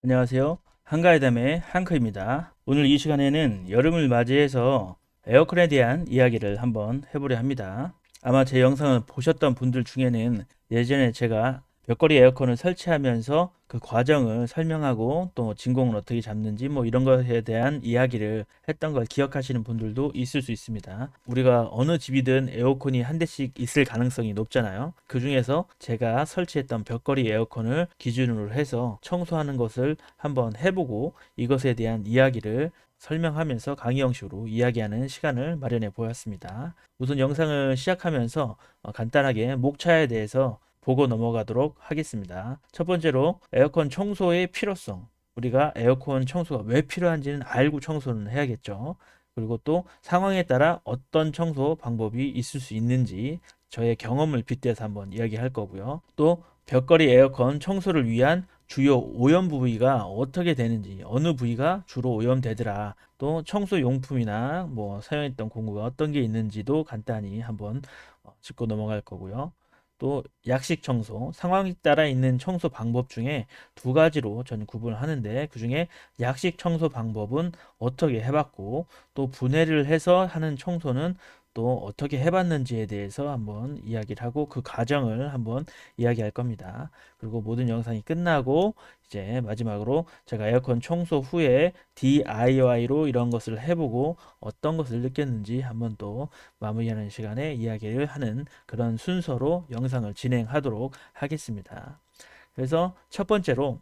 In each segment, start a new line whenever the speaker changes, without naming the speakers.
안녕하세요. 한가해담의 한크입니다. 오늘 이 시간에는 여름을 맞이해서 에어컨에 대한 이야기를 한번 해보려 합니다. 아마 제 영상을 보셨던 분들 중에는 예전에 제가 벽걸이 에어컨을 설치하면서 그 과정을 설명하고 또 진공을 어떻게 잡는지 뭐 이런 것에 대한 이야기를 했던 걸 기억하시는 분들도 있을 수 있습니다. 우리가 어느 집이든 에어컨이 한 대씩 있을 가능성이 높잖아요. 그 중에서 제가 설치했던 벽걸이 에어컨을 기준으로 해서 청소하는 것을 한번 해보고 이것에 대한 이야기를 설명하면서 강의 형식으로 이야기하는 시간을 마련해 보았습니다. 우선 영상을 시작하면서 간단하게 목차에 대해서 보고 넘어가도록 하겠습니다. 첫 번째로 에어컨 청소의 필요성. 우리가 에어컨 청소가 왜 필요한지는 알고 청소는 해야겠죠. 그리고 또 상황에 따라 어떤 청소 방법이 있을 수 있는지 저의 경험을 빗대서 한번 이야기할 거고요. 또 벽걸이 에어컨 청소를 위한 주요 오염 부위가 어떻게 되는지, 어느 부위가 주로 오염되더라. 또 청소 용품이나 뭐 사용했던 공구가 어떤 게 있는지도 간단히 한번 짚고 넘어갈 거고요. 또 약식 청소, 상황에 따라 있는 청소 방법 중에 두 가지로 저는 구분을 하는데 그 중에 약식 청소 방법은 어떻게 해봤고 또 분해를 해서 하는 청소는 또 어떻게 해봤는지에 대해서 한번 이야기를 하고 그 과정을 한번 이야기할 겁니다. 그리고 모든 영상이 끝나고 이제 마지막으로 제가 에어컨 청소 후에 DIY로 이런 것을 해보고 어떤 것을 느꼈는지 한번 또 마무리하는 시간에 이야기를 하는 그런 순서로 영상을 진행하도록 하겠습니다. 그래서 첫 번째로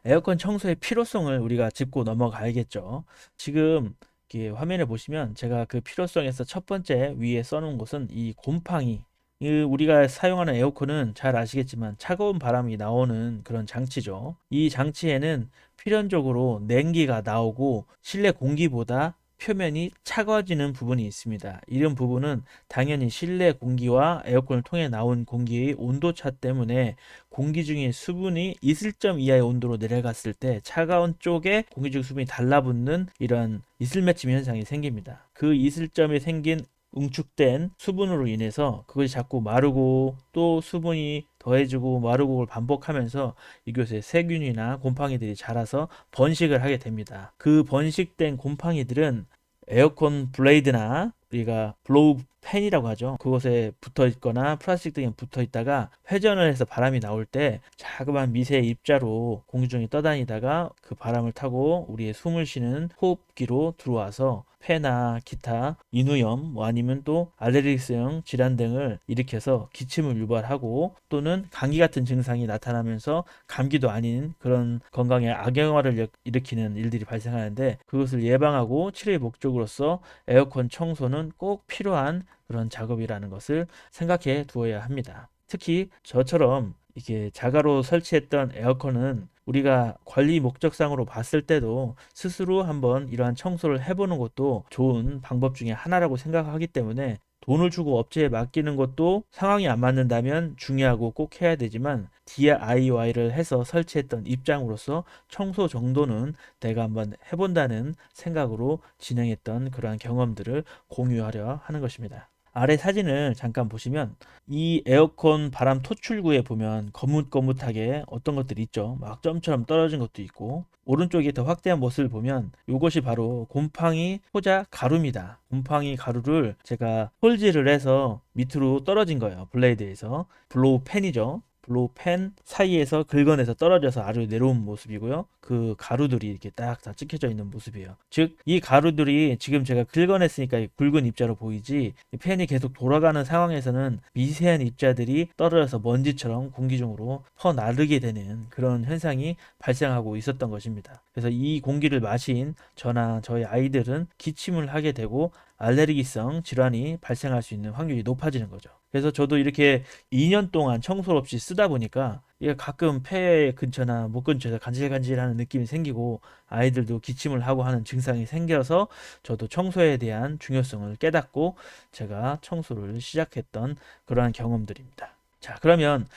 에어컨 청소의 필요성을 우리가 짚고 넘어가야겠죠. 지금 이렇게 화면에 보시면 제가 그 필요성에서 첫 번째 위에 써놓은 것은 이 곰팡이. 우리가 사용하는 에어컨은 잘 아시겠지만 차가운 바람이 나오는 그런 장치죠. 이 장치에는 필연적으로 냉기가 나오고 실내 공기보다 표면이 차가워지는 부분이 있습니다. 이런 부분은 당연히 실내 공기와 에어컨을 통해 나온 공기의 온도차 때문에 공기 중에 수분이 있을 점 이하의 온도로 내려갔을 때 차가운 쪽에 공기 중 수분이 달라붙는 이런 이슬맺힘 현상이 생깁니다. 그 이슬점이 생긴 응축된 수분으로 인해서 그것이 자꾸 마르고 또 수분이 더해지고 마르고를 반복하면서 이곳에 세균이나 곰팡이들이 자라서 번식을 하게 됩니다. 그 번식된 곰팡이들은 에어컨 블레이드나 우리가 블로우 팬이라고 하죠. 그곳에 붙어 있거나 플라스틱 등에 붙어 있다가 회전을 해서 바람이 나올 때 자그마한 미세 입자로 공기 중에 떠다니다가 그 바람을 타고 우리의 숨을 쉬는 호흡기로 들어와서 폐나 기타 인후염 아니면 또 알레르기성 질환 등을 일으켜서 기침을 유발하고 또는 감기 같은 증상이 나타나면서 감기도 아닌 그런 건강에 악영향을 일으키는 일들이 발생하는데 그것을 예방하고 치료의 목적으로서 에어컨 청소는 꼭 필요한 그런 작업이라는 것을 생각해 두어야 합니다. 특히 저처럼 이게 자가로 설치했던 에어컨은 우리가 관리 목적상으로 봤을 때도 스스로 한번 이러한 청소를 해보는 것도 좋은 방법 중에 하나라고 생각하기 때문에 돈을 주고 업체에 맡기는 것도 상황이 안 맞는다면 중요하고 꼭 해야 되지만 DIY를 해서 설치했던 입장으로서 청소 정도는 내가 한번 해본다는 생각으로 진행했던 그러한 경험들을 공유하려 하는 것입니다. 아래 사진을 잠깐 보시면 이 에어컨 바람 토출구에 보면 거뭇거뭇하게 어떤 것들이 있죠. 막 점처럼 떨어진 것도 있고 오른쪽에 더 확대한 모습을 보면 이것이 바로 곰팡이 포자 가루입니다. 곰팡이 가루를 제가 홀질을 해서 밑으로 떨어진 거예요. 블레이드에서. 블로우 팬이죠. 블로우 팬 사이에서 긁어내서 떨어져서 아래로 내려온 모습이고요. 그 가루들이 이렇게 딱 다 찍혀져 있는 모습이에요. 즉, 이 가루들이 지금 제가 긁어냈으니까 굵은 입자로 보이지 이 팬이 계속 돌아가는 상황에서는 미세한 입자들이 떨어져서 먼지처럼 공기 중으로 퍼나르게 되는 그런 현상이 발생하고 있었던 것입니다. 그래서 이 공기를 마신 저나 저희 아이들은 기침을 하게 되고 알레르기성 질환이 발생할 수 있는 확률이 높아지는 거죠. 그래서 저도 이렇게 2년 동안 청소를 없이 쓰다 보니까 이게 가끔 폐 근처나 목 근처에서 간질간질하는 느낌이 생기고 아이들도 기침을 하고 하는 증상이 생겨서 저도 청소에 대한 중요성을 깨닫고 제가 청소를 시작했던 그러한 경험들입니다. 자, 그러면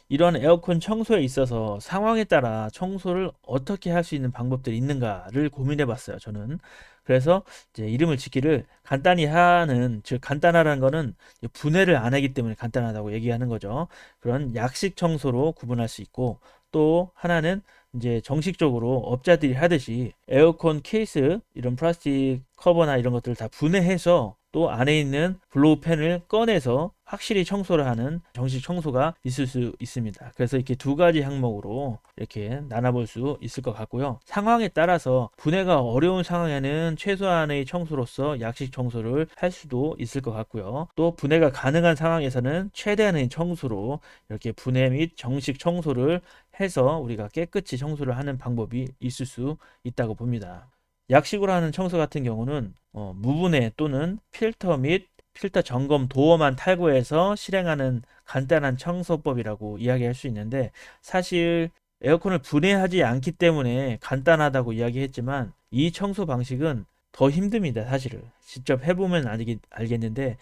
이런 에어컨 청소에 있어서 상황에 따라 청소를 어떻게 할 수 있는 방법들이 있는가를 고민해 봤어요, 저는. 그래서 이제 이름을 짓기를 간단히 하는, 즉 간단하다는 거는 분해를 안 하기 때문에 간단하다고 얘기하는 거죠. 그런 약식 청소로 구분할 수 있고, 또 하나는 이제 정식적으로 업자들이 하듯이 에어컨 케이스, 이런 플라스틱 커버나 이런 것들을 다 분해해서 또 안에 있는 블로우 팬을 꺼내서 확실히 청소를 하는 정식 청소가 있을 수 있습니다. 그래서 이렇게 두 가지 항목으로 이렇게 나눠볼 수 있을 것 같고요. 상황에 따라서 분해가 어려운 상황에는 최소한의 청소로서 약식 청소를 할 수도 있을 것 같고요. 또 분해가 가능한 상황에서는 최대한의 청소로 이렇게 분해 및 정식 청소를 해서 우리가 깨끗이 청소를 하는 방법이 있을 수 있다고 봅니다. 약식으로 하는 청소 같은 경우는 무분해 또는 필터 및 필터 점검 도어만 탈거해서 실행하는 간단한 청소법이라고 이야기할 수 있는데, 사실 에어컨을 분해하지 않기 때문에 간단하다고 이야기했지만 이 청소 방식은 더 힘듭니다. 사실은 직접 해보면 알겠는데,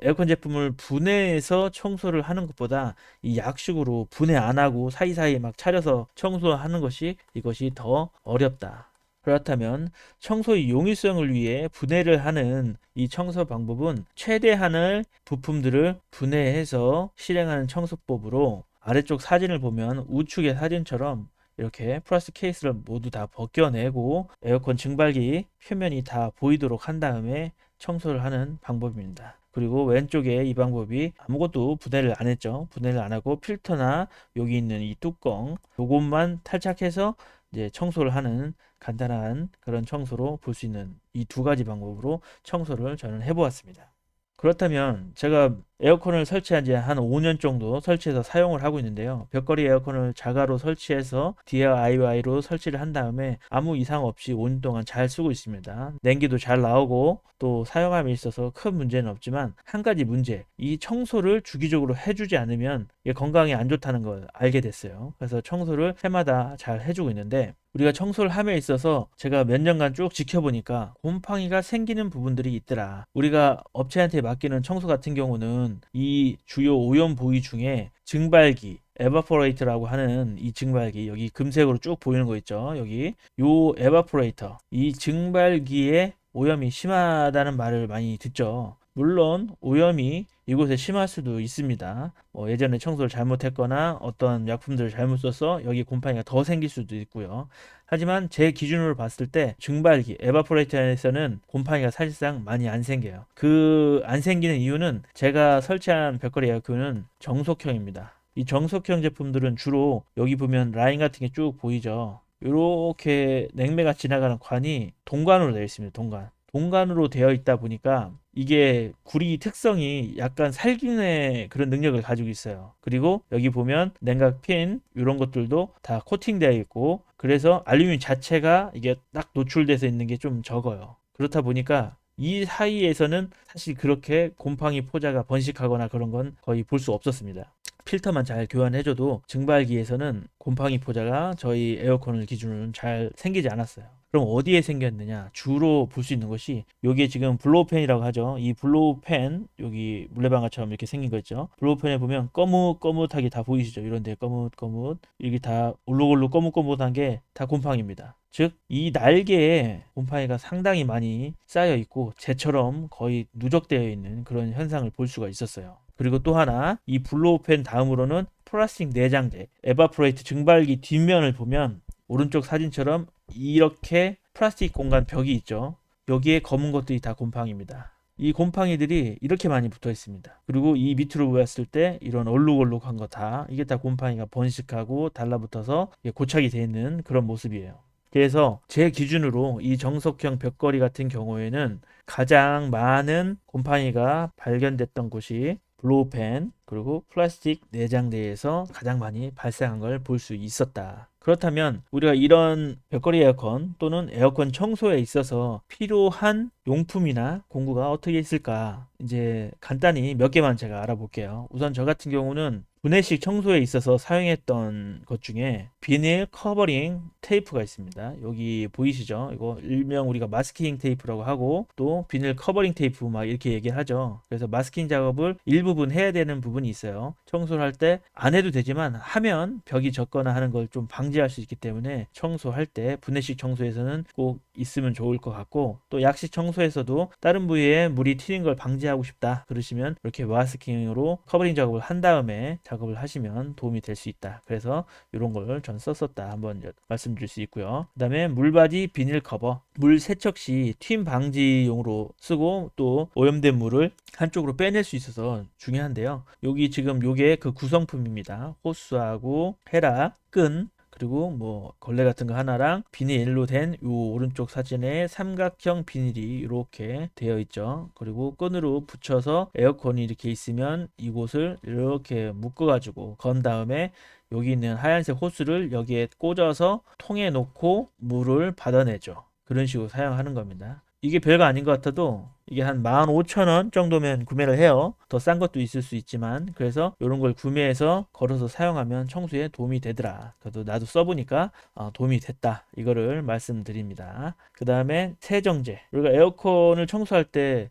에어컨 제품을 분해해서 청소를 하는 것보다 이 약식으로 분해 안 하고 사이사이 막 차려서 청소하는 것이, 이것이 더 어렵다. 그렇다면 청소의 용이성을 위해 분해를 하는 이 청소 방법은 최대한의 부품들을 분해해서 실행하는 청소법으로, 아래쪽 사진을 보면 우측의 사진처럼 이렇게 플라스틱 케이스를 모두 다 벗겨내고 에어컨 증발기 표면이 다 보이도록 한 다음에 청소를 하는 방법입니다. 그리고 왼쪽에 이 방법이 아무것도 분해를 안 했죠. 분해를 안 하고 필터나 여기 있는 이 뚜껑 요것만 탈착해서 이제 청소를 하는 간단한 그런 청소로 볼 수 있는 이 두 가지 방법으로 청소를 저는 해보았습니다. 그렇다면 제가 에어컨을 설치한 지 한 5년 정도 설치해서 사용을 하고 있는데요. 벽걸이 에어컨을 자가로 설치해서 DIY로 설치를 한 다음에 아무 이상 없이 5년 동안 잘 쓰고 있습니다. 냉기도 잘 나오고 또 사용함에 있어서 큰 문제는 없지만, 한 가지 문제, 이 청소를 주기적으로 해주지 않으면 이게 건강에 안 좋다는 걸 알게 됐어요. 그래서 청소를 해마다 잘 해주고 있는데, 우리가 청소를 함에 있어서 제가 몇 년간 쭉 지켜보니까 곰팡이가 생기는 부분들이 있더라. 우리가 업체한테 맡기는 청소 같은 경우는 이 주요 오염 부위 중에 증발기, 에바포레이터라고 하는 이 증발기, 여기 금색으로 쭉 보이는 거 있죠. 여기 요 에바포레이터, 이 증발기에 오염이 심하다는 말을 많이 듣죠. 물론 오염이 이곳에 심할 수도 있습니다. 예전에 청소를 잘못했거나 어떤 약품들을 잘못 써서 여기 곰팡이가 더 생길 수도 있고요. 하지만 제 기준으로 봤을 때 증발기, 에바포레이터에서는 곰팡이가 사실상 많이 안 생겨요. 그 안 생기는 이유는 제가 설치한 벽걸이 에어컨은 정속형입니다. 이 정속형 제품들은 주로 여기 보면 라인 같은 게 쭉 보이죠. 이렇게 냉매가 지나가는 관이 동관으로 되어 있습니다. 동관으로 되어 있다 보니까 이게 구리 특성이 약간 살균의 그런 능력을 가지고 있어요. 그리고 여기 보면 냉각 핀 이런 것들도 다 코팅되어 있고, 그래서 알루미늄 자체가 이게 딱 노출돼서 있는 게 좀 적어요. 그렇다 보니까 이 사이에서는 사실 그렇게 곰팡이 포자가 번식하거나 그런 건 거의 볼 수 없었습니다. 필터만 잘 교환해줘도 증발기에서는 곰팡이 포자가 저희 에어컨을 기준으로는 잘 생기지 않았어요. 그럼 어디에 생겼느냐? 주로 볼 수 있는 것이 여기에 지금 블로우팬이라고 하죠. 이 블로우팬, 여기 물레방아처럼 이렇게 생긴 거 있죠. 블로우팬에 보면 거뭇거뭇하게 다 보이시죠? 이런데 거뭇거뭇, 이게 다 올록올록 거뭇거뭇한 게 다 곰팡이입니다. 즉, 이 날개에 곰팡이가 상당히 많이 쌓여 있고 재처럼 거의 누적되어 있는 그런 현상을 볼 수가 있었어요. 그리고 또 하나, 이 블로우팬 다음으로는 플라스틱 내장재, 에바포레이트 증발기 뒷면을 보면 오른쪽 사진처럼 이렇게 플라스틱 공간 벽이 있죠. 여기에 검은 것들이 다 곰팡이입니다. 이 곰팡이들이 이렇게 많이 붙어 있습니다. 그리고 이 밑으로 보았을 때 이런 얼룩얼룩한 거 다, 이게 다 곰팡이가 번식하고 달라붙어서 고착이 되어 있는 그런 모습이에요. 그래서 제 기준으로 이 정석형 벽걸이 같은 경우에는 가장 많은 곰팡이가 발견됐던 곳이 블로우팬 그리고 플라스틱 내장재에서 가장 많이 발생한 걸 볼 수 있었다. 그렇다면 우리가 이런 벽걸이 에어컨 또는 에어컨 청소에 있어서 필요한 용품이나 공구가 어떻게 있을까? 이제 간단히 몇 개만 제가 알아볼게요. 우선 저 같은 경우는 분해식 청소에 있어서 사용했던 것 중에 비닐 커버링 테이프가 있습니다. 여기 보이시죠? 이거 일명 우리가 마스킹 테이프라고 하고 또 비닐 커버링 테이프 막 이렇게 얘기를 하죠. 그래서 마스킹 작업을 일부분 해야 되는 부분 부분이 있어요. 청소를 할 때 안 해도 되지만 하면 벽이 젖거나 하는 걸 좀 방지할 수 있기 때문에 청소할 때 분해식 청소에서는 꼭 있으면 좋을 것 같고, 또 약식 청소에서도 다른 부위에 물이 튀는 걸 방지하고 싶다 그러시면 이렇게 마스킹으로 커버링 작업을 한 다음에 작업을 하시면 도움이 될 수 있다. 그래서 이런 걸 전 썼었다 한번 말씀드릴 수 있고요. 그 다음에 물받이 비닐 커버, 물 세척 시 튄 방지용으로 쓰고 또 오염된 물을 한쪽으로 빼낼 수 있어서 중요한데요. 여기 지금 요게 그 구성품입니다. 호스하고 헤라, 끈, 그리고 뭐 걸레 같은 거 하나랑 비닐로 된 요 오른쪽 사진에 삼각형 비닐이 이렇게 되어 있죠. 그리고 끈으로 붙여서 에어컨이 이렇게 있으면 이곳을 이렇게 묶어 가지고 건 다음에 여기 있는 하얀색 호스를 여기에 꽂아서 통에 놓고 물을 받아내죠. 그런 식으로 사용하는 겁니다. 이게 별거 아닌 것 같아도 이게 한 15,000원 정도면 구매를 해요. 더 싼 것도 있을 수 있지만, 그래서 이런 걸 구매해서 걸어서 사용하면 청소에 도움이 되더라. 그래도 나도 써보니까 도움이 됐다. 이거를 말씀드립니다. 그 다음에 세정제. 우리가 에어컨을 청소할 때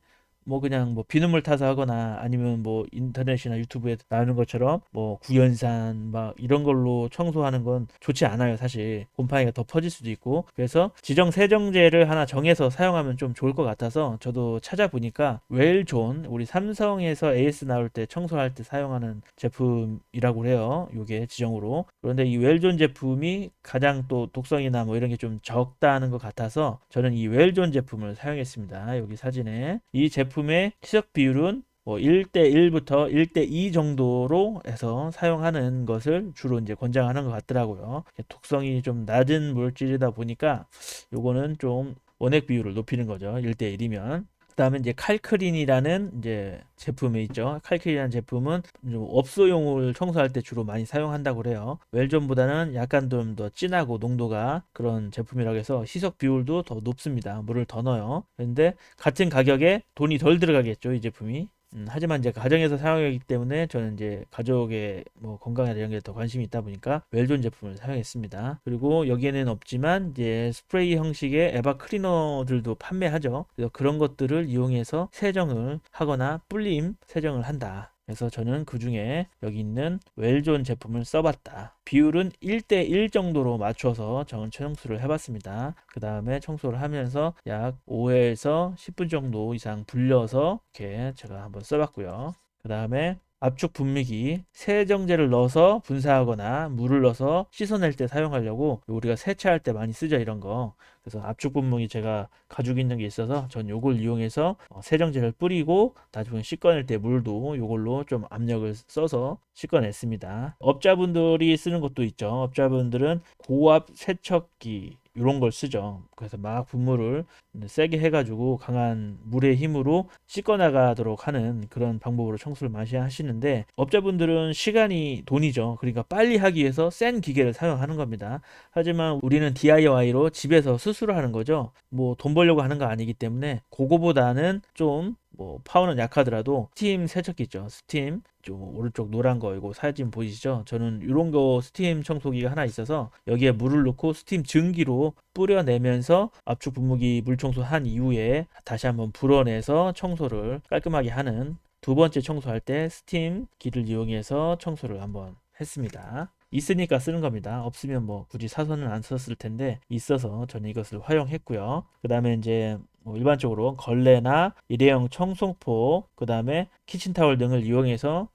뭐 그냥 뭐 비눗물 타서 하거나 아니면 뭐 인터넷이나 유튜브에 나오는 것처럼 뭐 구연산 막 이런 걸로 청소하는 건 좋지 않아요. 사실 곰팡이가 더 퍼질 수도 있고, 그래서 지정 세정제를 하나 정해서 사용하면 좀 좋을 것 같아서 저도 찾아보니까 웰존, 우리 삼성에서 AS 나올 때 청소할 때 사용하는 제품이라고 해요. 요게 지정으로. 그런데 이 웰존 제품이 가장 또 독성이나 뭐 이런 게 좀 적다는 것 같아서 저는 이 웰존 제품을 사용했습니다. 여기 사진에 이 제품의 시석 비율은 뭐 1대1부터 1대2 정도로 해서 사용하는 것을 주로 이제 권장하는 것 같더라고요. 독성이 좀 낮은 물질이다 보니까 요거는 좀 원액 비율을 높이는 거죠. 1대1이면. 그다음에 이제 칼크린이라는 이제 제품이 있죠. 칼크린이라는 제품은 업소용을 청소할 때 주로 많이 사용한다고 그래요. 웰존보다는 약간 좀 더 진하고 농도가 그런 제품이라고 해서 희석 비율도 더 높습니다. 물을 더 넣어요. 그런데 같은 가격에 돈이 덜 들어가겠죠, 이 제품이. 하지만 이제 가정에서 사용하기 때문에 저는 이제 가족의 뭐 건강에 이런 게 더 관심이 있다 보니까 웰존 제품을 사용했습니다. 그리고 여기에는 없지만 이제 스프레이 형식의 에바 클리너들도 판매하죠. 그래서 그런 것들을 이용해서 세정을 하거나 불림 세정을 한다. 그래서 저는 그 중에 여기 있는 웰존 제품을 써봤다. 비율은 1대1 정도로 맞춰서 저는 청소를 해봤습니다. 그 다음에 청소를 하면서 약 5회에서 10분 정도 이상 불려서 이렇게 제가 한번 써봤고요. 그 다음에 압축 분무기, 세정제를 넣어서 분사하거나 물을 넣어서 씻어낼 때 사용하려고 우리가 세차할 때 많이 쓰죠, 이런 거. 그래서 압축 분무기 제가 가지고 있는 게 있어서 전 요걸 이용해서 세정제를 뿌리고 나중에 씻어낼 때 물도 요걸로 좀 압력을 써서 씻어냈습니다. 업자분들이 쓰는 것도 있죠. 업자분들은 고압 세척기 이런 걸 쓰죠. 그래서 막 분무를 세게 해가지고 강한 물의 힘으로 씻어나가도록 하는 그런 방법으로 청소를 많이 하시는데, 업자분들은 시간이 돈이죠. 그러니까 빨리 하기 위해서 센 기계를 사용하는 겁니다. 하지만 우리는 DIY로 집에서 스스로 하는 거죠. 뭐 돈 벌려고 하는 거 아니기 때문에 그거보다는 좀 뭐 파워는 약하더라도 스팀 세척기 있죠. 스팀 좀 오른쪽 노란 거 이거 사진 보이시죠? 저는 이런 거 스팀 청소기가 하나 있어서 여기에 물을 넣고 스팀 증기로 뿌려내면서 압축 분무기 물 청소한 이후에 다시 한번 불어내서 청소를 깔끔하게 하는, 두 번째 청소할 때 스팀기를 이용해서 청소를 한번 했습니다. 있으니까 쓰는 겁니다. 없으면 뭐 굳이 사서는 안 썼을 텐데 있어서 저는 이것을 활용했고요. 그 다음에 이제 뭐 일반적으로 걸레나 일회용 청소포, 그 다음에 키친타월 등을 이용해서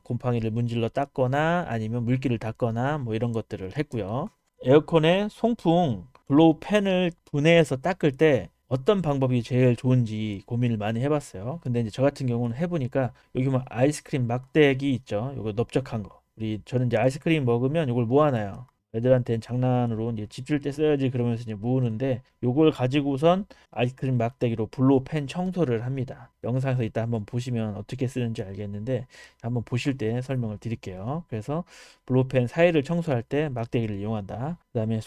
곰팡이를 문질러 닦거나 아니면 물기를 닦거나 뭐 이런 것들을 했고요. 에어컨의 송풍, 블로우 팬을 분해해서 닦을 때 어떤 방법이 제일 좋은지 고민을 많이 해봤어요. 근데 이제 저 같은 경우는 해보니까 여기 뭐 아이스크림 막대기 있죠. 요거 넓적한 거. 저는 이제 아이스크림 먹으면 이걸 모아놔요. 애들한테는 장난으로 이제 집 줄 때 써야지 그러면서 이제 모으는데, 요걸 가지고선 아이스크림 막대기로 블로우 팬 청소를 합니다. 영상에서 이따 한번 보시면 어떻게 쓰는지 알겠는데 한번 보실 때 설명을 드릴게요. 그래서 블로우 팬 사이를 청소할 때 막대기를 이용한다. 그다음에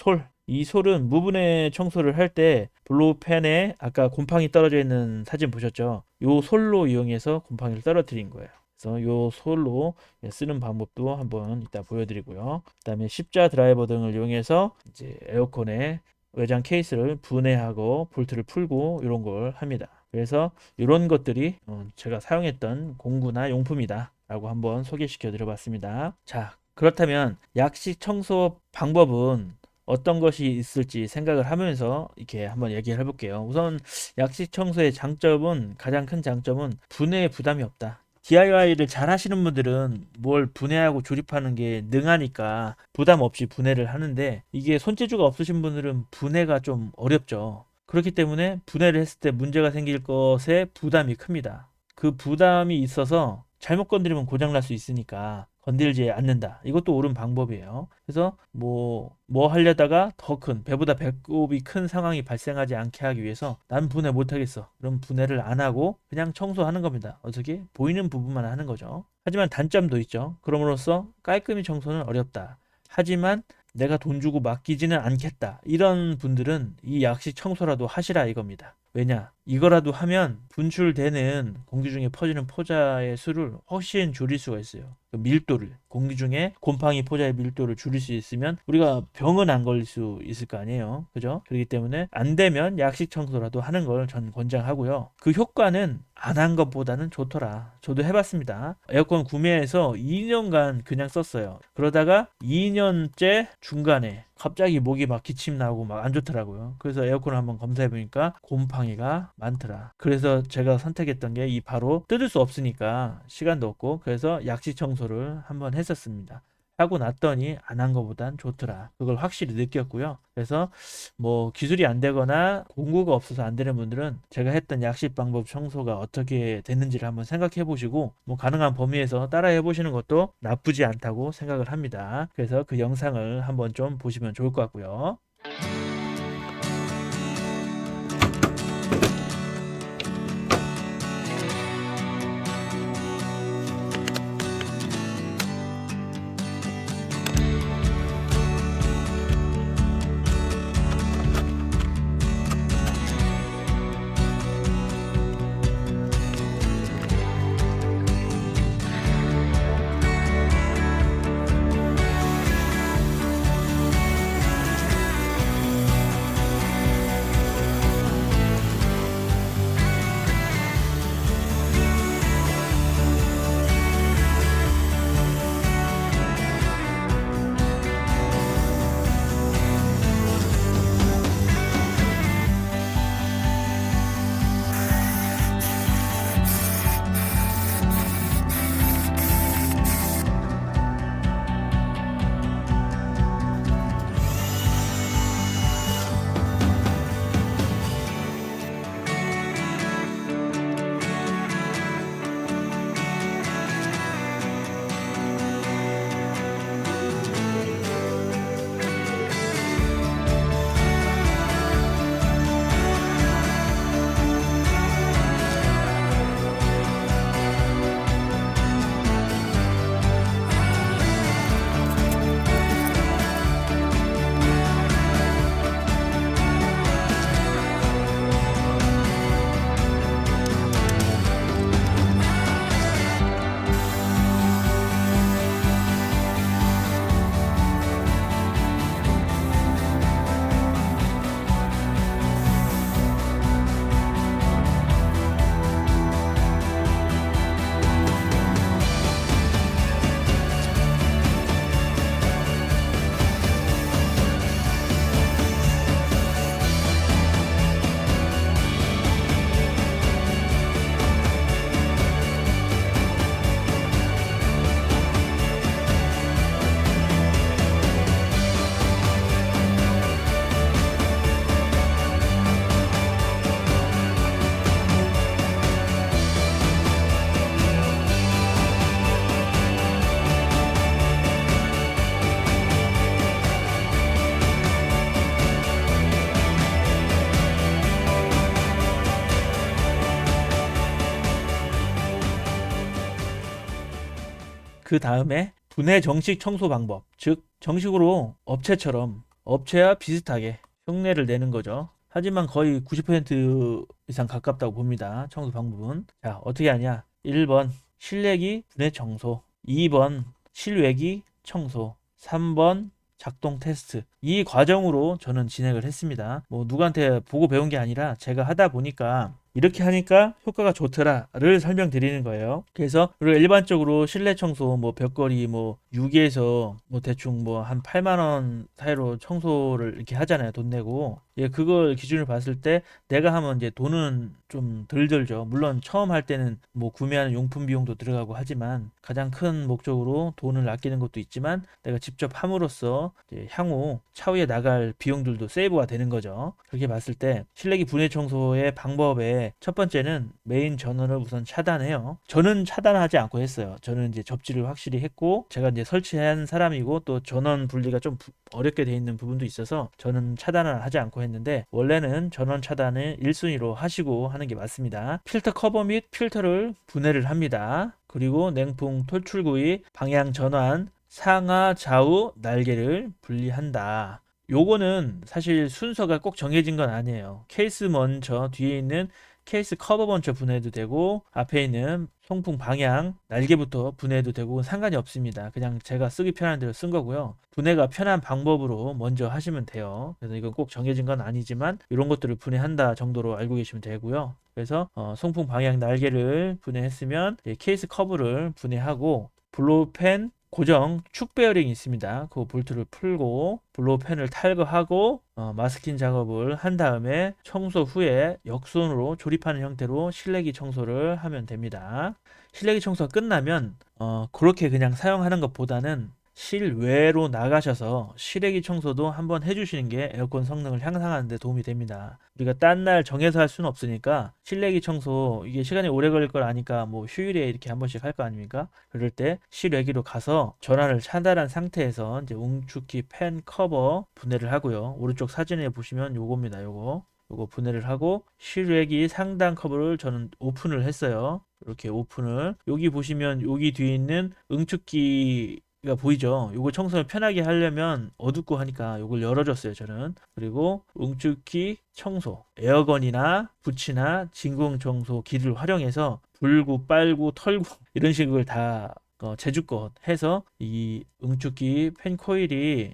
이 솔은 무분해 청소를 할 때 블로우 팬에 아까 곰팡이 떨어져 있는 사진 보셨죠? 요 솔로 이용해서 곰팡이를 떨어뜨린 거예요. 그래서 요 솔로 쓰는 방법도 한번 이따 보여드리고요. 그다음에 십자 드라이버 등을 이용해서 이제 에어컨의 외장 케이스를 분해하고 볼트를 풀고 이런 걸 합니다. 그래서 이런 것들이 제가 사용했던 공구나 용품이다. 라고 한번 소개시켜 드려봤습니다. 자, 그렇다면 약식 청소 방법은 어떤 것이 있을지 생각을 하면서 이렇게 한번 얘기를 해볼게요. 우선 약식 청소의 장점은, 가장 큰 장점은 분해에 부담이 없다. DIY를 잘 하시는 분들은 뭘 분해하고 조립하는 게 능하니까 부담 없이 분해를 하는데, 이게 손재주가 없으신 분들은 분해가 좀 어렵죠. 그렇기 때문에 분해를 했을 때 문제가 생길 것에 부담이 큽니다. 그 부담이 있어서 잘못 건드리면 고장날 수 있으니까 건들지 않는다. 이것도 옳은 방법이에요. 그래서 뭐 하려다가 더 큰, 배보다 배꼽이 큰 상황이 발생하지 않게 하기 위해서 난 분해 못 하겠어. 그럼 분해를 안 하고 그냥 청소하는 겁니다. 어떻게? 보이는 부분만 하는 거죠. 하지만 단점도 있죠. 그럼으로써 깔끔히 청소는 어렵다. 하지만 내가 돈 주고 맡기지는 않겠다. 이런 분들은 이 약식 청소라도 하시라 이겁니다. 왜냐? 이거라도 하면 분출되는 공기 중에 퍼지는 포자의 수를 훨씬 줄일 수가 있어요. 그 밀도를, 공기 중에 곰팡이 포자의 밀도를 줄일 수 있으면 우리가 병은 안 걸릴 수 있을 거 아니에요. 그죠? 그렇기 때문에 안 되면 약식 청소라도 하는 걸 전 권장하고요. 그 효과는 안 한 것보다는 좋더라. 저도 해봤습니다. 에어컨 구매해서 2년간 그냥 썼어요. 그러다가 2년째 중간에 갑자기 목이 막 기침 나고 막 안 좋더라고요. 그래서 에어컨을 한번 검사해 보니까 곰팡이가 많더라. 그래서 제가 선택했던 게 이 바로 뜯을 수 없으니까 시간도 없고, 그래서 약식 청소를 한번 했었습니다. 하고 났더니 안 한 것보단 좋더라. 그걸 확실히 느꼈고요. 그래서 뭐 기술이 안 되거나 공구가 없어서 안 되는 분들은 제가 했던 약식 방법 청소가 어떻게 됐는지를 한번 생각해 보시고, 뭐 가능한 범위에서 따라해 보시는 것도 나쁘지 않다고 생각을 합니다. 그래서 그 영상을 한번 좀 보시면 좋을 것 같고요. 그 다음에 분해 정식 청소 방법, 즉 정식으로 업체처럼 업체와 비슷하게 흉내를 내는 거죠. 하지만 거의 90% 이상 가깝다고 봅니다. 청소 방법은. 자, 어떻게 하냐? 1번 실내기 분해 청소, 2번 실외기 청소, 3번 작동 테스트. 이 과정으로 저는 진행을 했습니다. 뭐 누구한테 보고 배운 게 아니라 제가 하다 보니까 이렇게 하니까 효과가 좋더라를 설명드리는 거예요. 그래서 우리가 일반적으로 실내 청소 뭐 벽걸이 뭐 6에서 뭐 대충 뭐 한 8만 원 사이로 청소를 이렇게 하잖아요. 돈 내고. 예, 그걸 기준으로 봤을 때 내가 하면 이제 돈은 좀 덜 들죠. 물론 처음 할 때는 뭐 구매하는 용품 비용도 들어가고 하지만 가장 큰 목적으로 돈을 아끼는 것도 있지만 내가 직접 함으로써 이제 향후 차후에 나갈 비용들도 세이브가 되는 거죠. 그렇게 봤을 때 실내기 분해 청소의 방법의 첫 번째는 메인 전원을 우선 차단해요. 저는 차단하지 않고 했어요. 저는 이제 접지를 확실히 했고 제가 이제 설치한 사람이고 또 전원 분리가 좀 어렵게 돼 있는 부분도 있어서 저는 차단을 하지 않고 했는데 원래는 전원 차단을 1순위로 하시고 하는 게 맞습니다. 필터 커버 및 필터를 분해를 합니다. 그리고 냉풍 돌출구의 방향 전환, 상하 좌우 날개를 분리한다. 요거는 사실 순서가 꼭 정해진 건 아니에요. 케이스 먼저 뒤에 있는 케이스 커버 먼저 분해해도 되고 앞에 있는 송풍 방향 날개부터 분해해도 되고 상관이 없습니다. 그냥 제가 쓰기 편한 대로 쓴 거고요. 분해가 편한 방법으로 먼저 하시면 돼요. 그래서 이건 꼭 정해진 건 아니지만 이런 것들을 분해한다 정도로 알고 계시면 되고요. 그래서 송풍 방향 날개를 분해했으면 케이스 커브를 분해하고 블로우팬 고정 축 베어링이 있습니다. 그 볼트를 풀고 블로우팬을 탈거하고 마스킹 작업을 한 다음에 청소 후에 역손으로 조립하는 형태로 실내기 청소를 하면 됩니다. 실내기 청소가 끝나면 그렇게 그냥 사용하는 것보다는 실외로 나가셔서 실외기 청소도 한번 해주시는 게 에어컨 성능을 향상하는 데 도움이 됩니다. 우리가 딴 날 정해서 할 수는 없으니까 실외기 청소 이게 시간이 오래 걸릴 걸 아니까 뭐 휴일에 이렇게 한 번씩 할 거 아닙니까? 그럴 때 실외기로 가서 전원을 차단한 상태에서 이제 웅축기 팬 커버 분해를 하고요. 오른쪽 사진에 보시면 요겁니다. 요거 분해를 하고 실외기 상단 커버를 저는 오픈을 했어요. 이렇게 오픈을 여기 보시면 여기 뒤에 있는 응축기 가 보이죠? 요거 청소를 편하게 하려면 어둡고 하니까 요걸 열어줬어요, 저는. 그리고 응축기 청소, 에어건이나 부치나 진공 청소기를 활용해서 불고 빨고 털고 이런 식을 다 제주껏 해서 이 응축기 코일이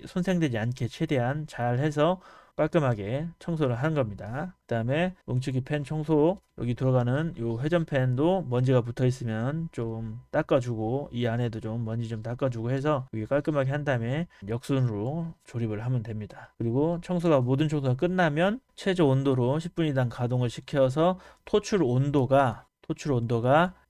손상되지 않게 최대한 잘 해서 깔끔하게 청소를 하는 겁니다. 그 다음에 뭉치기 팬 청소 여기 들어가는 요 회전팬도 먼지가 붙어 있으면 좀 닦아주고 이 안에도 좀 먼지 좀 닦아주고 해서 여기 깔끔하게 한 다음에 역순으로 조립을 하면 됩니다. 그리고 모든 청소가 끝나면 최저 온도로 10분 이상 가동을 시켜서 토출 온도가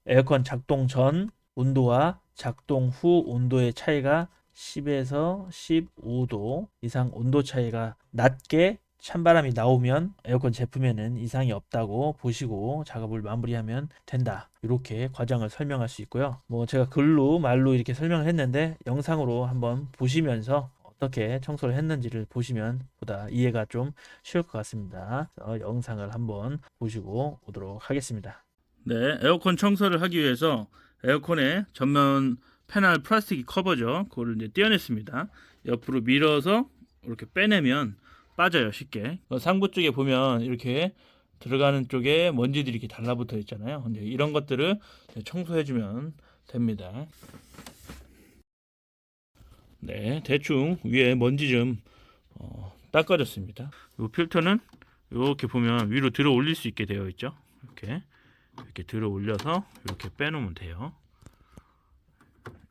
에어컨 작동 전 온도와 작동 후 온도의 차이가 10에서 15도 이상 온도 차이가 낮게 찬바람이 나오면 에어컨 제품에는 이상이 없다고 보시고 작업을 마무리하면 된다. 이렇게 과정을 설명할 수 있고요. 뭐 제가 글로 말로 이렇게 설명을 했는데 영상으로 한번 보시면서 어떻게 청소를 했는지를 보시면 보다 이해가 좀 쉬울 것 같습니다. 영상을 한번 보시고 오도록 하겠습니다. 네, 에어컨 청소를 하기 위해서 에어컨의 전면 패널 플라스틱 커버죠. 그거를 이제 떼어냈습니다. 옆으로 밀어서 이렇게 빼내면 빠져요, 쉽게. 상부 쪽에 보면 이렇게 들어가는 쪽에 먼지들이 이렇게 달라붙어 있잖아요. 이제 이런 것들을 청소해주면 됩니다. 네, 대충 위에 먼지 좀 닦아줬습니다. 이 필터는 이렇게 보면 위로 들어 올릴 수 있게 되어 있죠. 이렇게 들어 올려서 이렇게 빼놓으면 돼요.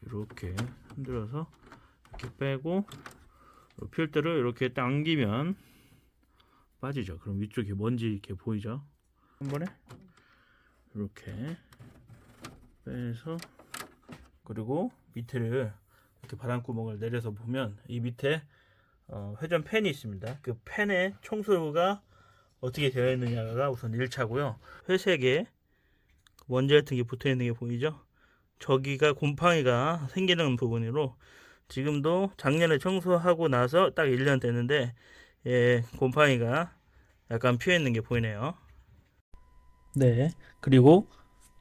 이렇게 흔들어서 이렇게 빼고 필터를 이렇게 당기면 빠지죠. 그럼 위쪽에 먼지 이렇게 보이죠? 한 번에 이렇게 빼서 그리고 밑에를 이렇게 바람구멍을 내려서 보면 이 밑에 회전 팬이 있습니다. 그 팬에 청소가 어떻게 되어 있느냐가 우선 1차고요. 회색에 먼지 같은 게 붙어 있는 게 보이죠? 저기가 곰팡이가 생기는 부분으로 지금도 작년에 청소하고 나서 딱 1년 됐는데 곰팡이가 약간 피어 있는 게 보이네요. 네, 그리고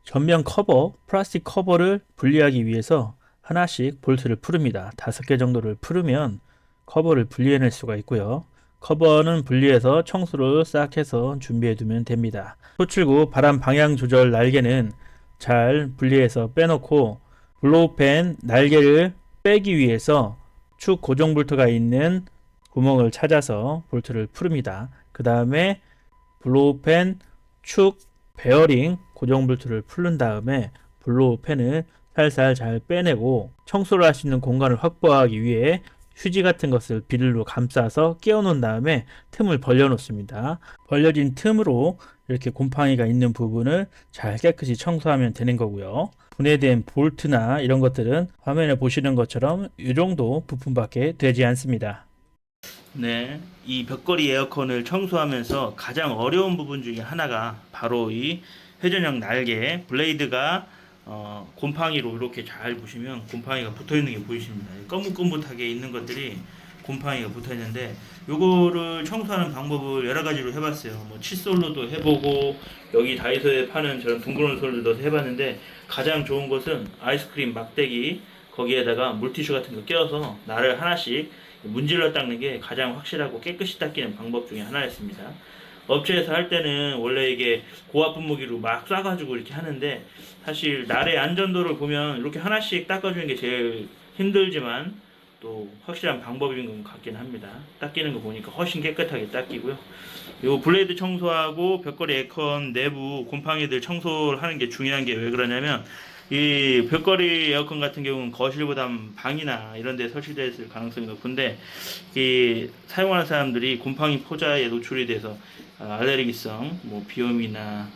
전면 커버, 플라스틱 커버를 분리하기 위해서 하나씩 볼트를 풀읍니다. 5개 정도를 풀으면 커버를 분리해낼 수가 있고요. 커버는 분리해서 청소를 싹 해서 준비해 두면 됩니다. 토출구 바람 방향 조절 날개는 잘 분리해서 빼놓고 블로우팬 날개를 빼기 위해서 축 고정 볼트가 있는 구멍을 찾아서 볼트를 풀읍니다. 그 다음에 블로우팬 축 베어링 고정 볼트를 풀른 다음에 블로우팬을 살살 잘 빼내고 청소를 할 수 있는 공간을 확보하기 위해 휴지 같은 것을 비닐로 감싸서 끼워 놓은 다음에 틈을 벌려 놓습니다. 벌려진 틈으로 이렇게 곰팡이가 있는 부분을 잘 깨끗이 청소하면 되는 거고요. 분해된 볼트나 이런 것들은 화면에 보시는 것처럼 이 정도 부품밖에 되지 않습니다. 네, 이 벽걸이 에어컨을 청소하면서 가장 어려운 부분 중에 하나가 바로 이 회전형 날개 블레이드가 곰팡이로 이렇게 잘 보시면 곰팡이가 붙어 있는 게 보이십니다. 거뭇거뭇하게 있는 것들이 곰팡이가 붙어 있는데 요거를 청소하는 방법을 여러 가지로 해봤어요. 뭐 칫솔로도 해보고 여기 다이소에 파는 저런 둥그런 솔로 넣어서 해봤는데 가장 좋은 것은 아이스크림 막대기 거기에다가 물티슈 같은 거 껴서 나를 하나씩 문질러 닦는 게 가장 확실하고 깨끗이 닦이는 방법 중에 하나였습니다. 업체에서 할 때는 원래 이게 고압 분무기로 막 쏴가지고 이렇게 하는데 사실 날의 안전도를 보면 이렇게 하나씩 닦아주는 게 제일 힘들지만 또 확실한 방법인 것 같긴 합니다. 닦이는 거 보니까 훨씬 깨끗하게 닦이고요. 요 블레이드 청소하고 벽걸이 에어컨 내부 곰팡이들 청소를 하는 게 중요한 게 왜 그러냐면 이 벽걸이 에어컨 같은 경우는 거실보다 방이나 이런 데 설치되어 있을 가능성이 높은데 이 사용하는 사람들이 곰팡이 포자에 노출이 돼서 알레르기성 뭐 비염이나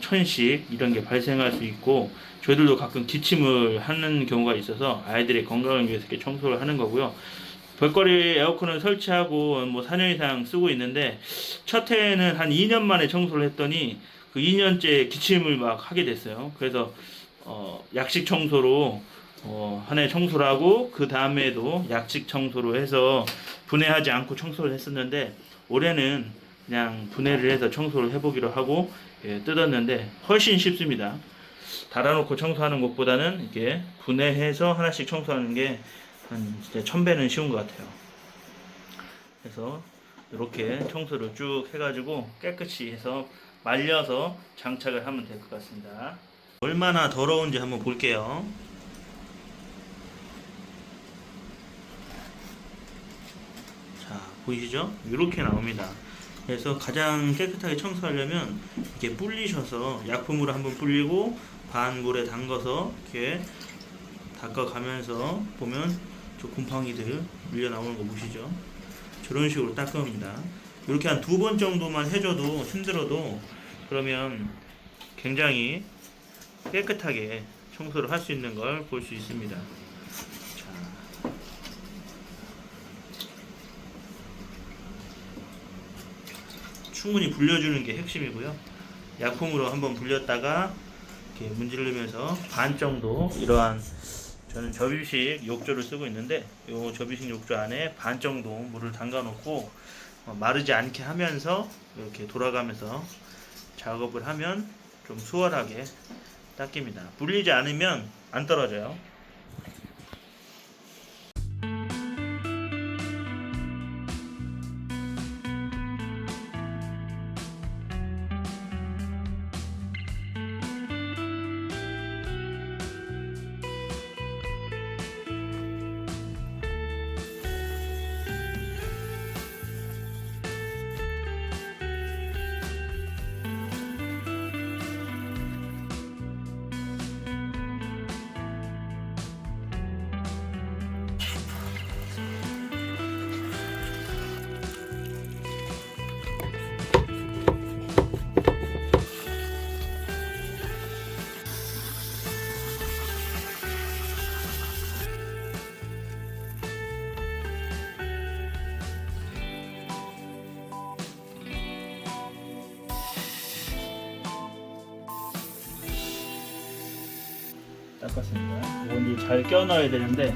천식 이런 게 발생할 수 있고 저희들도 가끔 기침을 하는 경우가 있어서 아이들의 건강을 위해서 이렇게 청소를 하는 거고요. 벽걸이 에어컨을 설치하고 뭐 4년 이상 쓰고 있는데 첫 해에는 한 2년 만에 청소를 했더니 그 2년째 기침을 막 하게 됐어요. 그래서 약식 청소로 한 해 청소를 하고 그 다음에도 약식 청소로 해서 분해하지 않고 청소를 했었는데 올해는 그냥 분해를 해서 청소를 해보기로 하고 뜯었는데 훨씬 쉽습니다. 달아놓고 청소하는 것보다는 이렇게 분해해서 하나씩 청소하는 게 한 진짜 1000배는 쉬운 것 같아요. 그래서 이렇게 청소를 쭉 해가지고 깨끗이 해서 말려서 장착을 하면 될 것 같습니다. 얼마나 더러운지 한번 볼게요. 자, 보이시죠? 이렇게 나옵니다. 그래서 가장 깨끗하게 청소하려면 이렇게 불리셔서 약품으로 한번 불리고 반 물에 담가서 이렇게 닦아가면서 보면 저 곰팡이들 밀려 나오는 거 보시죠? 저런 식으로 닦습니다. 이렇게 한 2번 정도만 해줘도 힘들어도 그러면 굉장히 깨끗하게 청소를 할 수 있는 걸 볼 수 있습니다. 자, 충분히 불려주는 게 핵심이고요. 약품으로 한번 불렸다가 이렇게 문지르면서 반 정도 이러한 저는 접이식 욕조를 쓰고 있는데 이 접이식 욕조 안에 반 정도 물을 담가 놓고 마르지 않게 하면서 이렇게 돌아가면서 작업을 하면 좀 수월하게 닦입니다. 불리지 않으면 안 떨어져요. 닦았습니다. 이건 이제 잘 껴넣어야 되는데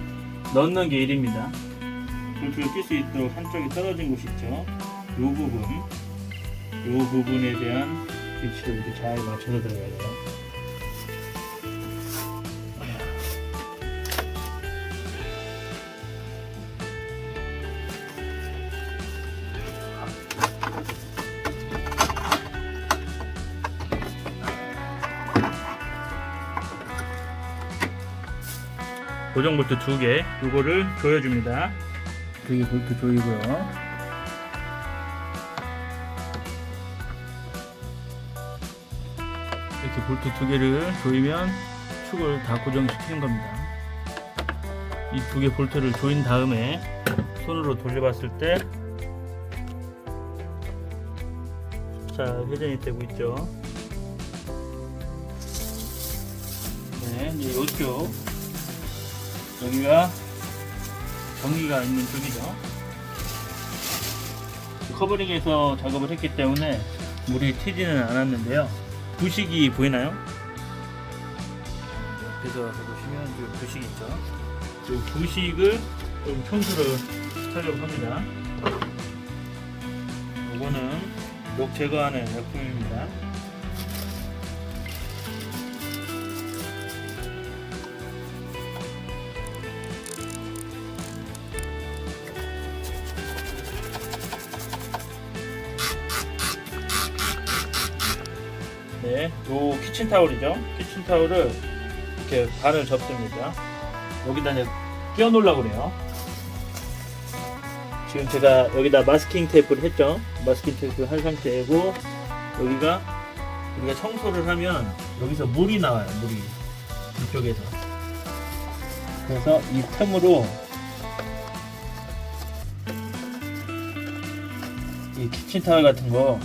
넣는 게 일입니다. 볼트를 낄 수 있도록 한쪽이 떨어진 곳이 있죠. 이 부분에 대한 위치를 이렇게 잘 맞춰서 들어가야 돼요. 고정 볼트 2개, 요거를 조여줍니다. 2개 볼트 조이고요. 이렇게 볼트 두 개를 조이면 축을 다 고정시키는 겁니다. 이 두 개 볼트를 조인 다음에 손으로 돌려봤을 때, 자, 회전이 되고 있죠. 네, 이제 이쪽 여기가 전기가 있는 쪽이죠. 커버링에서 작업을 했기 때문에 물이 튀지는 않았는데요. 부식이 보이나요? 옆에서 보시면 좀 부식이 있죠. 그 부식을 좀 청소를 하려고 합니다. 이거는 녹 제거하는 제품입니다. 네, 요 키친타올이죠. 키친타올을 이렇게 반을 접습니다. 여기다 이제 끼워 놓으려고 그래요. 지금 제가 여기다 마스킹 테이프를 했죠. 마스킹 테이프 한 상태고, 여기가 우리가 청소를 하면 여기서 물이 나와요. 물이 이쪽에서. 그래서 이 틈으로 이 키친타올 같은 거,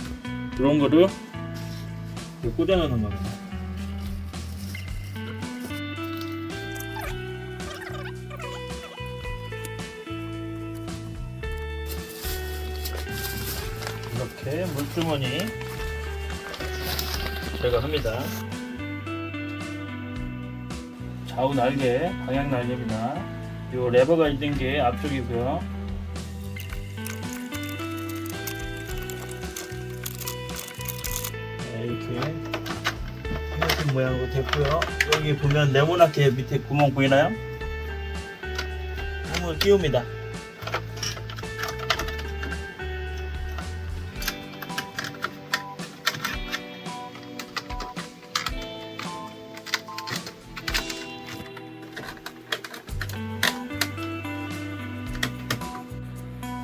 이런 거를 꽂아 놓는 겁니다. 이렇게 물주머니 제거합니다. 좌우 날개, 방향 날개입니다. 이 레버가 있는 게 앞쪽이고요. 네, 이렇게 이런 모양으로 됐고요. 여기 보면 네모나게 밑에 구멍 보이나요? 구멍을 끼웁니다.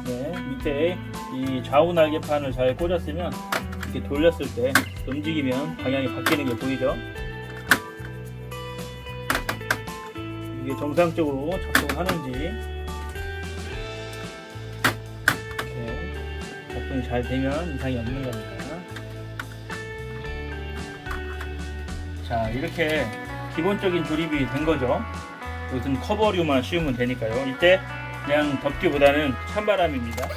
네, 밑에 이 좌우 날개판을 잘 꽂았으면 이렇게 돌렸을 때 움직이면 방향이 바뀌는 게 보이죠? 이게 정상적으로 작동하는지, 이렇게 작동이 잘 되면 이상이 없는 겁니다. 자, 이렇게 기본적인 조립이 된 거죠. 이것은 커버류만 씌우면 되니까요. 이때 그냥 덮기보다는 찬바람입니다.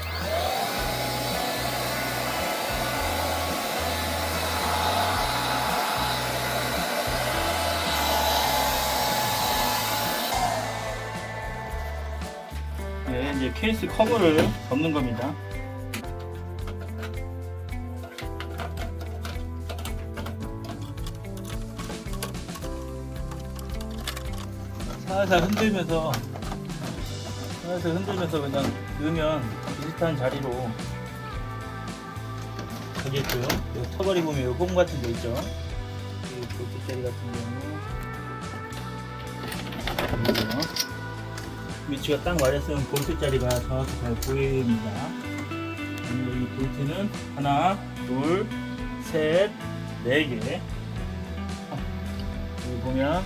네, 이제 케이스 커버를 덮는 겁니다. 살살 흔들면서 그냥 넣으면 비슷한 자리로 되겠고요. 여기 터벌이 보면 요 홈 같은 데 있죠. 이 볼트 자리 같은 경우 위치가 딱 맞았으면 볼트 자리가 정확히 잘 보입니다. 이 볼트는 하나, 둘, 셋, 네 개. 여기 보면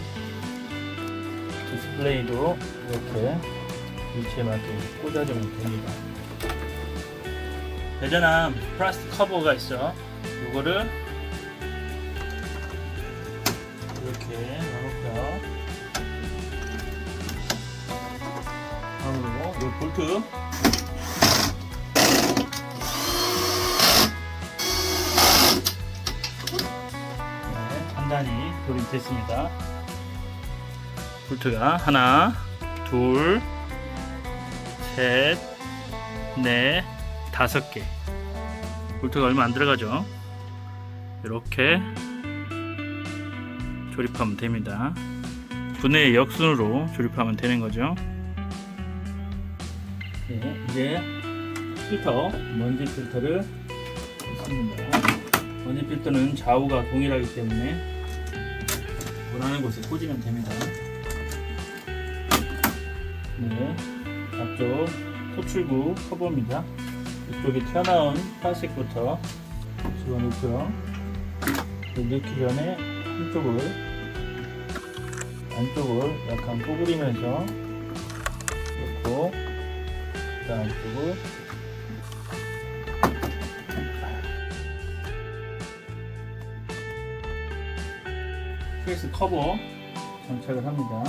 디스플레이도 이렇게 위치에 맞게 꽂아주면 됩니다. 대전한 플라스틱 커버가 있어. 이거를 이렇게 넣어놓고요. 다음으로 이 볼트 네, 단단히 조립됐습니다. 볼트가 하나, 둘, 셋, 넷, 5개. 볼트가 얼마 안 들어가죠. 이렇게 조립하면 됩니다. 분해 역순으로 조립하면 되는 거죠. 네, 이제 필터, 먼지 필터를 했습니다. 먼지 필터는 좌우가 동일하기 때문에 원하는 곳에 꽂으면 됩니다. 네, 앞쪽 토출구 커버입니다. 이쪽에 튀어나온 플라스틱부터 집어넣고요. 넣기 전에 안쪽을 약간 구부리면서 놓고 그 안쪽을 케이스 커버 장착을 합니다.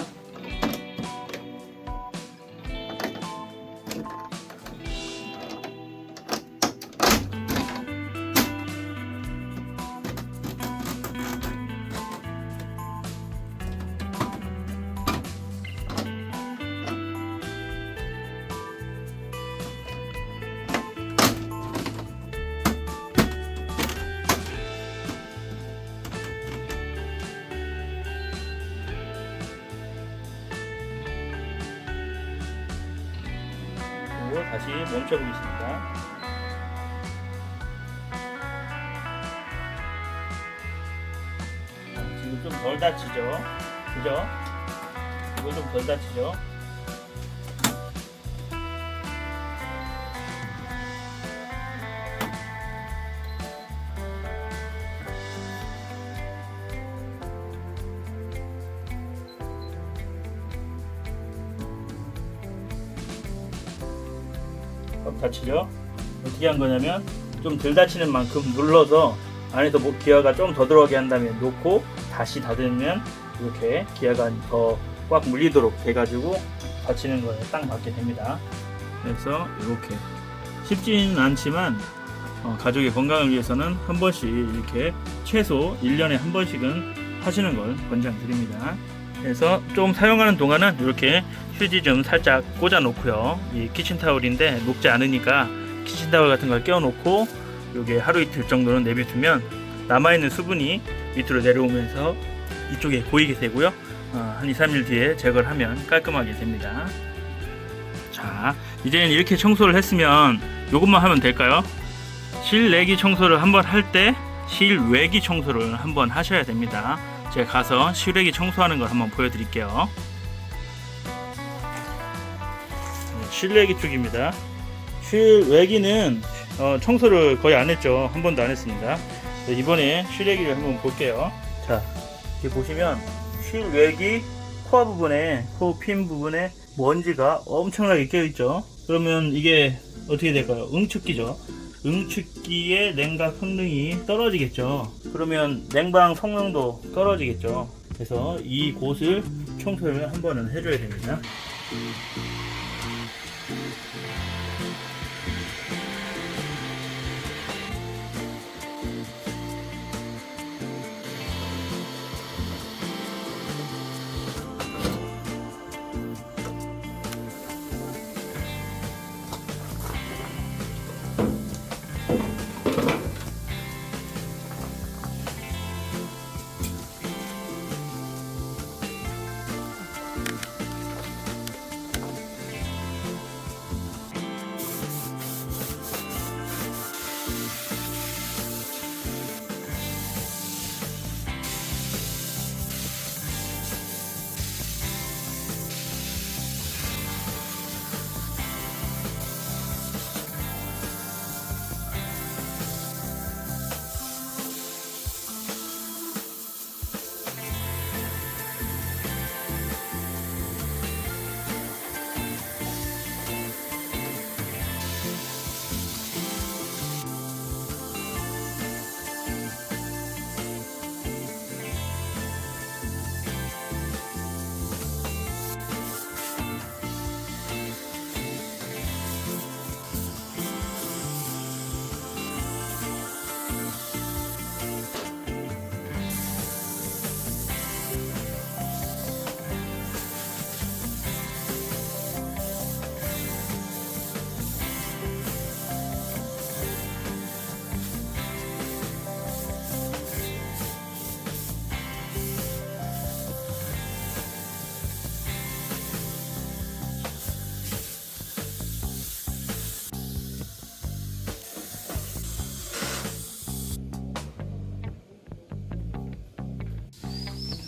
다시 멈춰보겠습니다. 지금 좀 덜 다치죠? 그죠? 이거 좀 덜 다치죠? 다치죠? 어떻게 한 거냐면 좀 덜 다치는 만큼 눌러서 안에서 기아가 좀 더 들어가게 한 다음에 놓고 다시 닫으면 이렇게 기아가 더 꽉 물리도록 해가지고 다치는 거에 딱 맞게 됩니다. 그래서 이렇게 쉽지는 않지만 가족의 건강을 위해서는 한 번씩 이렇게 최소 1년에 한 번씩은 하시는 걸 권장드립니다. 그래서 좀 사용하는 동안은 이렇게 휴지 좀 살짝 꽂아 놓고요. 이 키친타올인데 녹지 않으니까 키친타올 같은 걸 껴 놓고 요게 하루 이틀 정도는 내비두면 남아있는 수분이 밑으로 내려오면서 이쪽에 고이게 되고요. 한 2-3일 뒤에 제거를 하면 깔끔하게 됩니다. 자, 이제는 이렇게 청소를 했으면 요것만 하면 될까요? 실내기 청소를 한번 할 때 실외기 청소를 한번 하셔야 됩니다. 제가 가서 실외기 청소하는 걸 한번 보여드릴게요. 실외기 쪽입니다. 실외기는 청소를 거의 안 했죠. 한 번도 안 했습니다. 이번에 실외기를 한번 볼게요. 자, 이렇게 보시면 실외기 코어 부분에, 코 핀 부분에 먼지가 엄청나게 껴있죠. 그러면 이게 어떻게 될까요? 응축기죠. 응축기의 냉각 성능이 떨어지겠죠. 그러면 냉방 성능도 떨어지겠죠. 그래서 이 곳을 청소를 한 번은 해줘야 됩니다.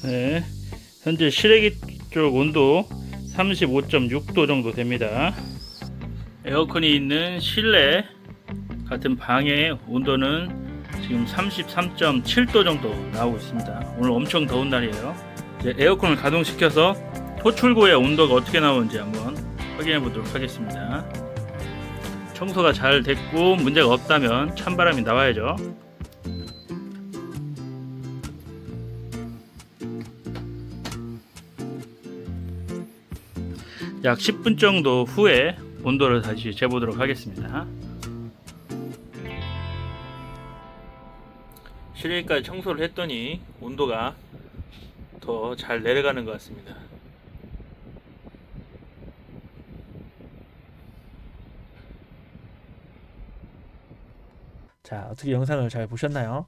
네, 현재 실외기 쪽 온도 35.6도 정도 됩니다. 에어컨이 있는 실내 같은 방의 온도는 지금 33.7도 정도 나오고 있습니다. 오늘 엄청 더운 날이에요. 이제 에어컨을 가동시켜서 호출구의 온도가 어떻게 나오는지 한번 확인해 보도록 하겠습니다. 청소가 잘 됐고 문제가 없다면 찬바람이 나와야죠. 약 10분 정도 후에 온도를 다시 재보도록 하겠습니다. 실내까지 청소를 했더니 온도가 더 잘 내려가는 것 같습니다. 자, 어떻게 영상을 잘 보셨나요?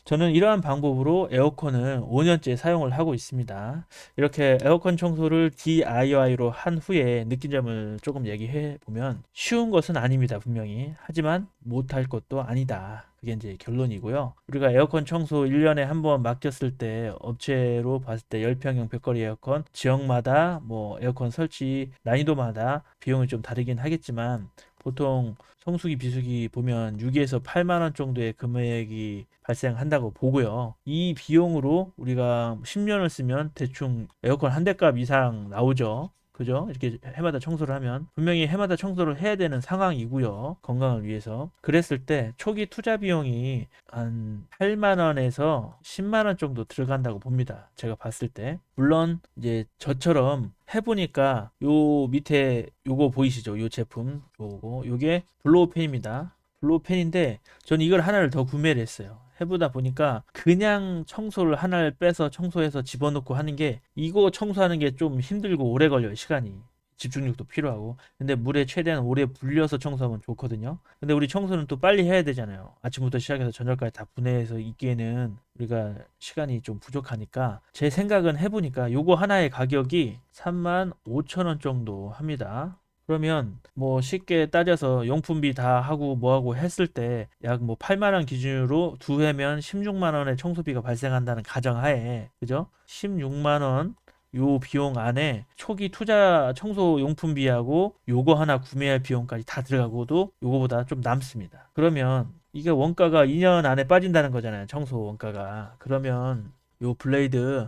저는 이러한 방법으로 에어컨을 5년째 사용을 하고 있습니다. 이렇게 에어컨 청소를 DIY로 한 후에 느낀 점을 조금 얘기해 보면 쉬운 것은 아닙니다, 분명히. 하지만 못할 것도 아니다. 그게 이제 결론이고요. 우리가 에어컨 청소 1년에 한 번 맡겼을 때 업체로 봤을 때 10평형 벽걸이 에어컨 지역마다 뭐 에어컨 설치 난이도마다 비용이 좀 다르긴 하겠지만 보통 성수기 비수기 보면 6에서 8만 원 정도의 금액이 발생한다고 보고요. 이 비용으로 우리가 10년을 쓰면 대충 에어컨 한 대 값 이상 나오죠. 그죠? 이렇게 해마다 청소를 하면 분명히 해마다 청소를 해야 되는 상황이고요. 건강을 위해서. 그랬을 때 초기 투자 비용이 한 8만 원에서 10만 원 정도 들어간다고 봅니다. 제가 봤을 때. 물론 이제 저처럼 해보니까 요 밑에 요거 보이시죠? 요 제품 요게 블로우 팬입니다. 블로우 팬인데 저는 이걸 하나를 더 구매를 했어요. 해보다 보니까 그냥 청소를 하나를 빼서 청소해서 집어넣고 하는 게 이거 청소하는 게 좀 힘들고 오래 걸려요. 시간이. 집중력도 필요하고. 근데 물에 최대한 오래 불려서 청소하면 좋거든요. 근데 우리 청소는 또 빨리 해야 되잖아요. 아침부터 시작해서 저녁까지 다 분해해서 있기에는 우리가 시간이 좀 부족하니까 제 생각은 해보니까 요거 하나의 가격이 35,000원 정도 합니다. 그러면 뭐 쉽게 따져서 용품비 다 하고 뭐 하고 했을 때 약 뭐 8만 원 기준으로 두 해면 16만 원의 청소비가 발생한다는 가정하에 그죠? 16만 원 요 비용 안에 초기 투자 청소 용품비하고 요거 하나 구매할 비용까지 다 들어가고도 요거보다 좀 남습니다. 그러면 이게 원가가 2년 안에 빠진다는 거잖아요. 청소 원가가. 그러면 요 블레이드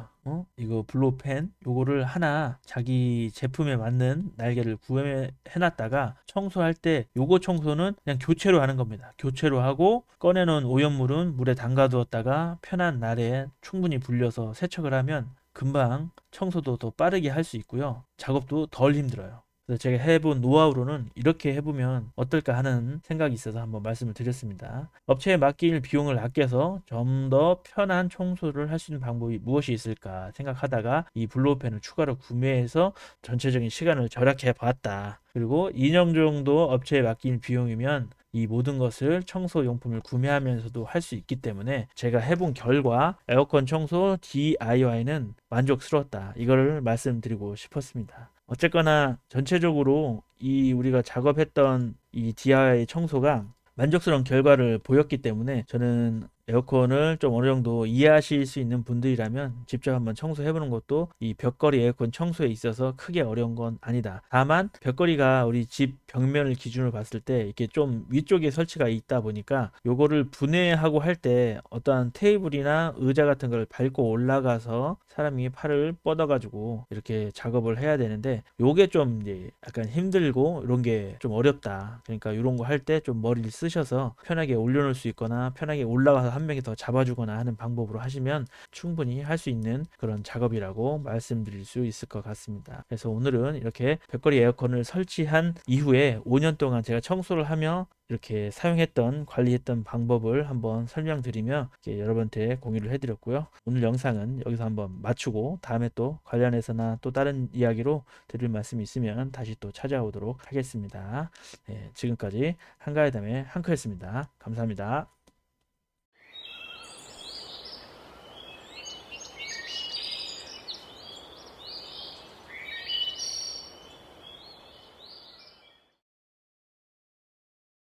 이거 블로펜 요거를 하나 자기 제품에 맞는 날개를 구매해 놨다가 청소할 때 요거 청소는 그냥 교체로 하는 겁니다. 교체로 하고 꺼내놓은 오염물은 물에 담가 두었다가 편한 날에 충분히 불려서 세척을 하면 금방 청소도 더 빠르게 할 수 있고요. 작업도 덜 힘들어요. 그래서 제가 해본 노하우로는 이렇게 해보면 어떨까 하는 생각이 있어서 한번 말씀을 드렸습니다. 업체에 맡길 비용을 아껴서 좀 더 편한 청소를 할 수 있는 방법이 무엇이 있을까 생각하다가 이 블로우펜을 추가로 구매해서 전체적인 시간을 절약해 봤다. 그리고 2년 정도 업체에 맡길 비용이면 이 모든 것을 청소 용품을 구매하면서도 할 수 있기 때문에 제가 해본 결과 에어컨 청소 DIY는 만족스러웠다. 이거를 말씀드리고 싶었습니다. 어쨌거나 전체적으로 이 우리가 작업했던 이 DIY 청소가 만족스러운 결과를 보였기 때문에 저는 에어컨을 좀 어느 정도 이해하실 수 있는 분들이라면 직접 한번 청소해보는 것도 이 벽걸이 에어컨 청소에 있어서 크게 어려운 건 아니다. 다만 벽걸이가 우리 집 벽면을 기준으로 봤을 때 이렇게 좀 위쪽에 설치가 있다 보니까 요거를 분해하고 할 때 어떠한 테이블이나 의자 같은 걸 밟고 올라가서 사람이 팔을 뻗어가지고 이렇게 작업을 해야 되는데 요게 좀 이제 약간 힘들고 이런 게 좀 어렵다. 그러니까 이런 거 할 때 좀 머리를 쓰셔서 편하게 올려놓을 수 있거나 편하게 올라가서 한 명이 더 잡아주거나 하는 방법으로 하시면 충분히 할 수 있는 그런 작업이라고 말씀드릴 수 있을 것 같습니다. 그래서 오늘은 이렇게 벽걸이 에어컨을 설치한 이후에 5년 동안 제가 청소를 하며 이렇게 사용했던 관리했던 방법을 한번 설명드리며 여러분한테 공유를 해드렸고요. 오늘 영상은 여기서 한번 마치고 다음에 또 관련해서나 또 다른 이야기로 드릴 말씀이 있으면 다시 또 찾아오도록 하겠습니다. 네, 지금까지 한가회담의 한크였습니다. 감사합니다.